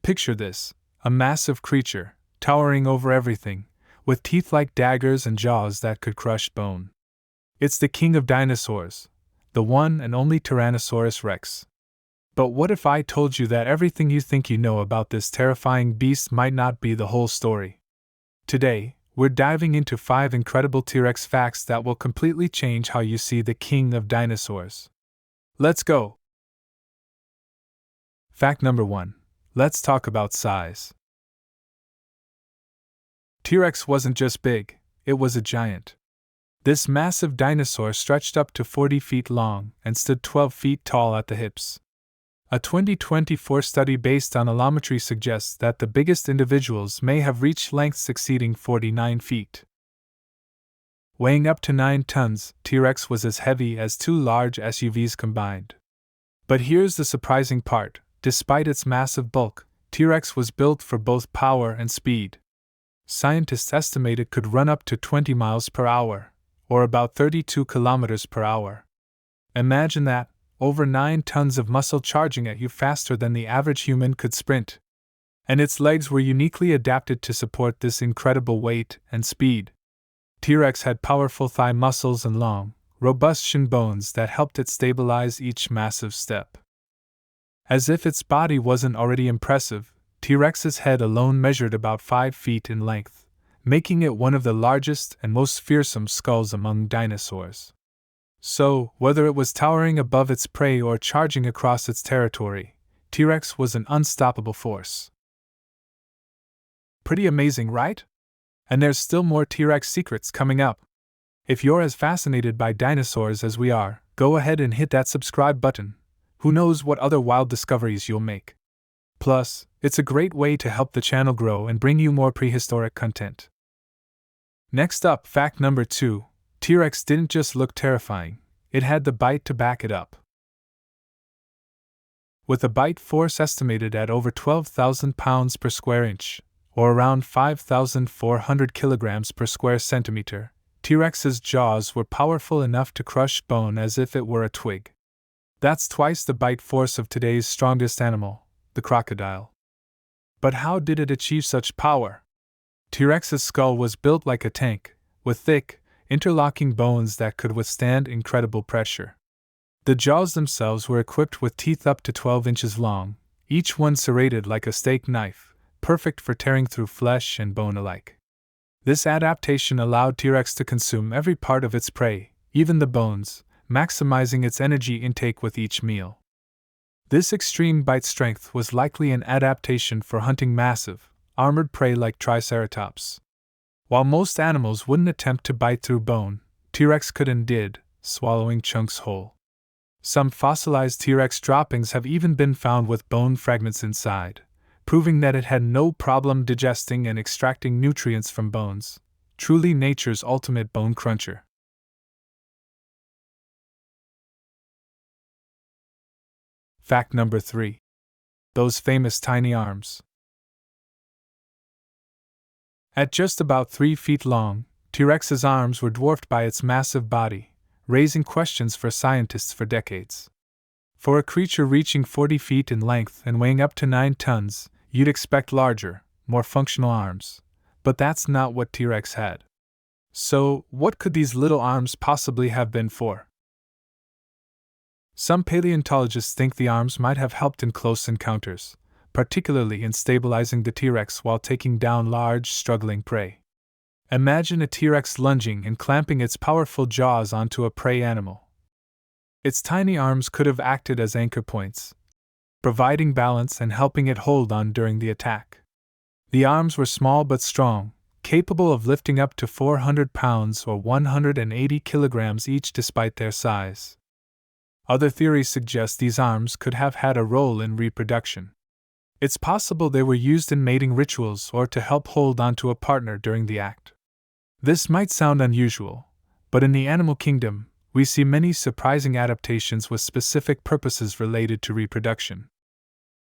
Picture this: a massive creature, towering over everything, with teeth like daggers and jaws that could crush bone. It's the King of Dinosaurs, the one and only Tyrannosaurus Rex. But what if I told you that everything you think you know about this terrifying beast might not be the whole story? Today, we're diving into 5 incredible T-Rex facts that will completely change how you see the King of Dinosaurs. Let's go! Fact number 1. Let's talk about size. T-Rex wasn't just big, it was a giant. This massive dinosaur stretched up to 40 feet long and stood 12 feet tall at the hips. A 2024 study based on allometry suggests that the biggest individuals may have reached lengths exceeding 49 feet. Weighing up to 9 tons, T-Rex was as heavy as 2 large SUVs combined. But here's the surprising part: despite its massive bulk, T-Rex was built for both power and speed. Scientists estimate it could run up to 20 miles per hour, or about 32 kilometers per hour. Imagine that, over 9 tons of muscle charging at you faster than the average human could sprint. And its legs were uniquely adapted to support this incredible weight and speed. T-Rex had powerful thigh muscles and long, robust shin bones that helped it stabilize each massive step. As if its body wasn't already impressive, T-Rex's head alone measured about 5 feet in length, making it one of the largest and most fearsome skulls among dinosaurs. So, whether it was towering above its prey or charging across its territory, T-Rex was an unstoppable force. Pretty amazing, right? And there's still more T-Rex secrets coming up. If you're as fascinated by dinosaurs as we are, go ahead and hit that subscribe button. Who knows what other wild discoveries you'll make. Plus, it's a great way to help the channel grow and bring you more prehistoric content. Next up, fact number 2. T-Rex didn't just look terrifying, it had the bite to back it up. With a bite force estimated at over 12,000 pounds per square inch, or around 5,400 kilograms per square centimeter, T-Rex's jaws were powerful enough to crush bone as if it were a twig. That's twice the bite force of today's strongest animal, the crocodile. But how did it achieve such power? T-Rex's skull was built like a tank, with thick, interlocking bones that could withstand incredible pressure. The jaws themselves were equipped with teeth up to 12 inches long, each one serrated like a steak knife, perfect for tearing through flesh and bone alike. This adaptation allowed T-Rex to consume every part of its prey, even the bones, maximizing its energy intake with each meal. This extreme bite strength was likely an adaptation for hunting massive, armored prey like Triceratops. While most animals wouldn't attempt to bite through bone, T-Rex could and did, swallowing chunks whole. Some fossilized T-Rex droppings have even been found with bone fragments inside, proving that it had no problem digesting and extracting nutrients from bones, truly nature's ultimate bone cruncher. Fact number 3. Those famous tiny arms. At just about 3 feet long, T-Rex's arms were dwarfed by its massive body, raising questions for scientists for decades. For a creature reaching 40 feet in length and weighing up to 9 tons, you'd expect larger, more functional arms. But that's not what T-Rex had. So, what could these little arms possibly have been for? Some paleontologists think the arms might have helped in close encounters, particularly in stabilizing the T-Rex while taking down large, struggling prey. Imagine a T-Rex lunging and clamping its powerful jaws onto a prey animal. Its tiny arms could have acted as anchor points, providing balance and helping it hold on during the attack. The arms were small but strong, capable of lifting up to 400 pounds or 180 kilograms each despite their size. Other theories suggest these arms could have had a role in reproduction. It's possible they were used in mating rituals or to help hold onto a partner during the act. This might sound unusual, but in the animal kingdom, we see many surprising adaptations with specific purposes related to reproduction.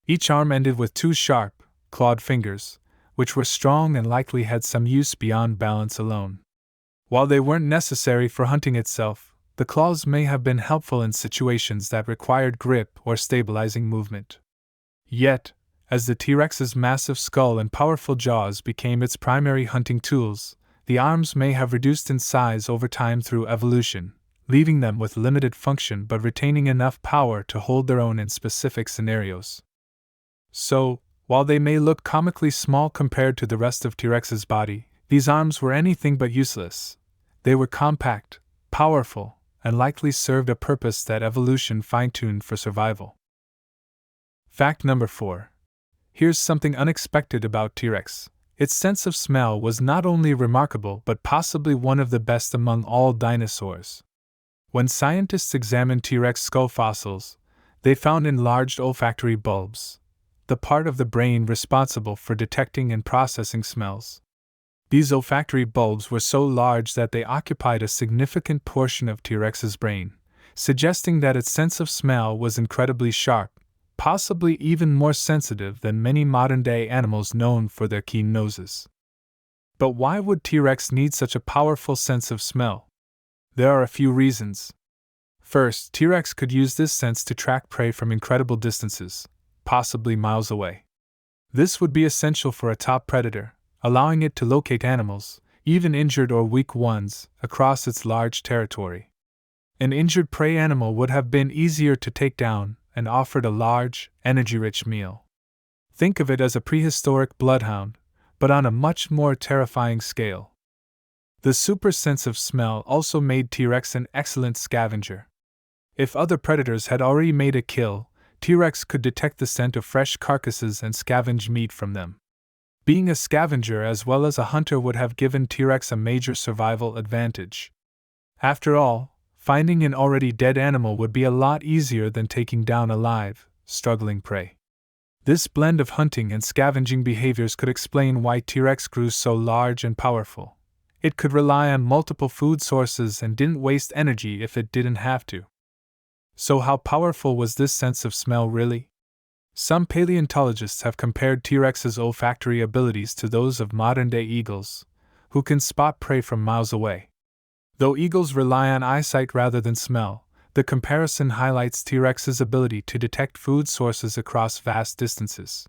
Each arm ended with 2 sharp, clawed fingers, which were strong and likely had some use beyond balance alone. While they weren't necessary for hunting itself, the claws may have been helpful in situations that required grip or stabilizing movement. Yet, As the T-Rex's massive skull and powerful jaws became its primary hunting tools, the arms may have reduced in size over time through evolution, leaving them with limited function but retaining enough power to hold their own in specific scenarios. So, while they may look comically small compared to the rest of T-Rex's body, these arms were anything but useless. They were compact, powerful, and likely served a purpose that evolution fine-tuned for survival. Fact number 4. Here's something unexpected about T-Rex. Its sense of smell was not only remarkable but possibly one of the best among all dinosaurs. When scientists examined T-Rex skull fossils, they found enlarged olfactory bulbs, the part of the brain responsible for detecting and processing smells. These olfactory bulbs were so large that they occupied a significant portion of T-Rex's brain, suggesting that its sense of smell was incredibly sharp, possibly even more sensitive than many modern-day animals known for their keen noses. But why would T-Rex need such a powerful sense of smell? There are a few reasons. First, T-Rex could use this sense to track prey from incredible distances, possibly miles away. This would be essential for a top predator, allowing it to locate animals, even injured or weak ones, across its large territory. An injured prey animal would have been easier to take down and offered a large, energy-rich meal. Think of it as a prehistoric bloodhound, but on a much more terrifying scale. The super sense of smell also made T-Rex an excellent scavenger. If other predators had already made a kill, T-Rex could detect the scent of fresh carcasses and scavenge meat from them. Being a scavenger as well as a hunter would have given T-Rex a major survival advantage. After all, finding an already dead animal would be a lot easier than taking down a live, struggling prey. This blend of hunting and scavenging behaviors could explain why T-Rex grew so large and powerful. It could rely on multiple food sources and didn't waste energy if it didn't have to. So how powerful was this sense of smell really? Some paleontologists have compared T-Rex's olfactory abilities to those of modern-day eagles, who can spot prey from miles away. Though eagles rely on eyesight rather than smell, the comparison highlights T-Rex's ability to detect food sources across vast distances.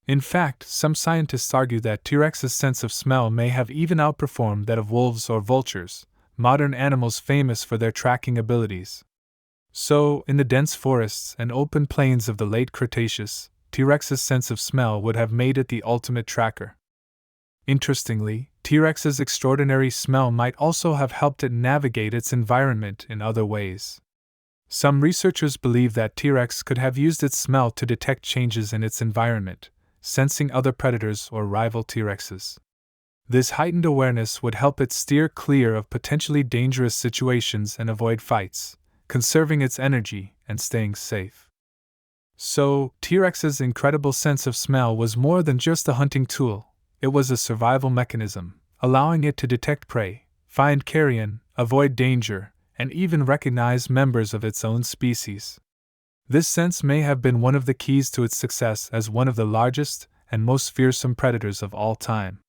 In fact, some scientists argue that T-Rex's sense of smell may have even outperformed that of wolves or vultures, modern animals famous for their tracking abilities. So, in the dense forests and open plains of the late Cretaceous, T-Rex's sense of smell would have made it the ultimate tracker. Interestingly, T-Rex's extraordinary smell might also have helped it navigate its environment in other ways. Some researchers believe that T-Rex could have used its smell to detect changes in its environment, sensing other predators or rival T-Rexes. This heightened awareness would help it steer clear of potentially dangerous situations and avoid fights, conserving its energy and staying safe. So, T-Rex's incredible sense of smell was more than just a hunting tool. It was a survival mechanism, allowing it to detect prey, find carrion, avoid danger, and even recognize members of its own species. This sense may have been one of the keys to its success as one of the largest and most fearsome predators of all time.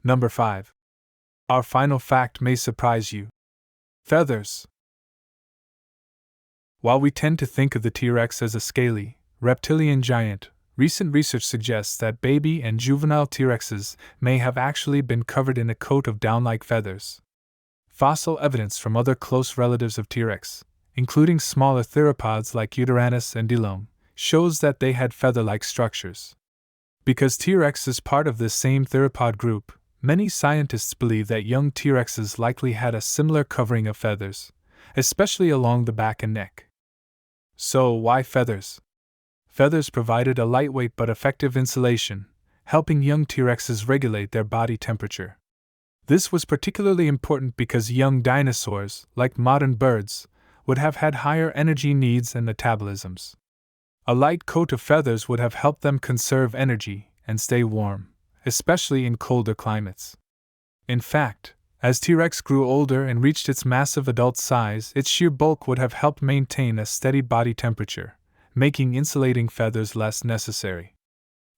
Number 5. Our final fact may surprise you. Feathers. While we tend to think of the T-Rex as a scaly, reptilian giant, recent research suggests that baby and juvenile T-Rexes may have actually been covered in a coat of down-like feathers. Fossil evidence from other close relatives of T-Rex, including smaller theropods like Uteranus and Dilome, shows that they had feather-like structures. Because T-Rex is part of this same theropod group, many scientists believe that young T-Rexes likely had a similar covering of feathers, especially along the back and neck. So, why feathers? Feathers provided a lightweight but effective insulation, helping young T-Rexes regulate their body temperature. This was particularly important because young dinosaurs, like modern birds, would have had higher energy needs and metabolisms. A light coat of feathers would have helped them conserve energy and stay warm, especially in colder climates. In fact, as T-Rex grew older and reached its massive adult size, its sheer bulk would have helped maintain a steady body temperature, making insulating feathers less necessary.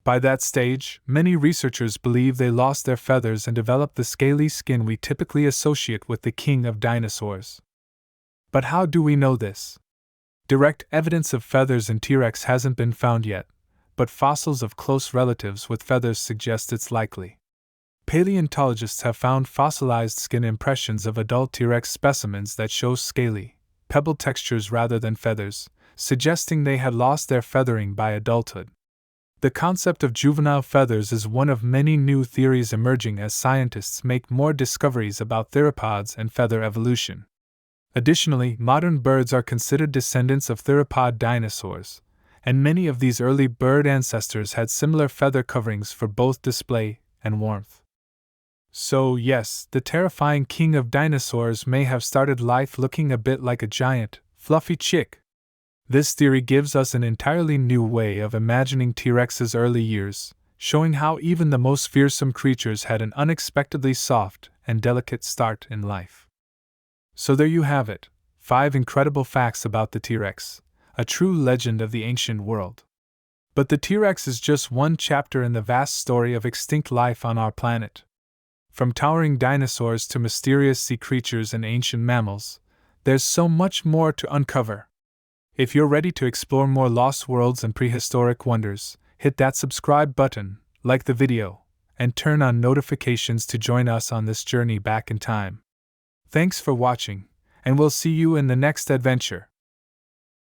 By that stage, many researchers believe they lost their feathers and developed the scaly skin we typically associate with the King of Dinosaurs. But how do we know this? Direct evidence of feathers in T-Rex hasn't been found yet, but fossils of close relatives with feathers suggest it's likely. Paleontologists have found fossilized skin impressions of adult T-Rex specimens that show scaly, pebble textures rather than feathers, suggesting they had lost their feathering by adulthood. The concept of juvenile feathers is one of many new theories emerging as scientists make more discoveries about theropods and feather evolution. Additionally, modern birds are considered descendants of theropod dinosaurs, and many of these early bird ancestors had similar feather coverings for both display and warmth. So, yes, the terrifying King of Dinosaurs may have started life looking a bit like a giant, fluffy chick. This theory gives us an entirely new way of imagining T-Rex's early years, showing how even the most fearsome creatures had an unexpectedly soft and delicate start in life. So there you have it, 5 incredible facts about the T-Rex, a true legend of the ancient world. But the T-Rex is just one chapter in the vast story of extinct life on our planet. From towering dinosaurs to mysterious sea creatures and ancient mammals, there's so much more to uncover. If you're ready to explore more lost worlds and prehistoric wonders, hit that subscribe button, like the video, and turn on notifications to join us on this journey back in time. Thanks for watching, and we'll see you in the next adventure.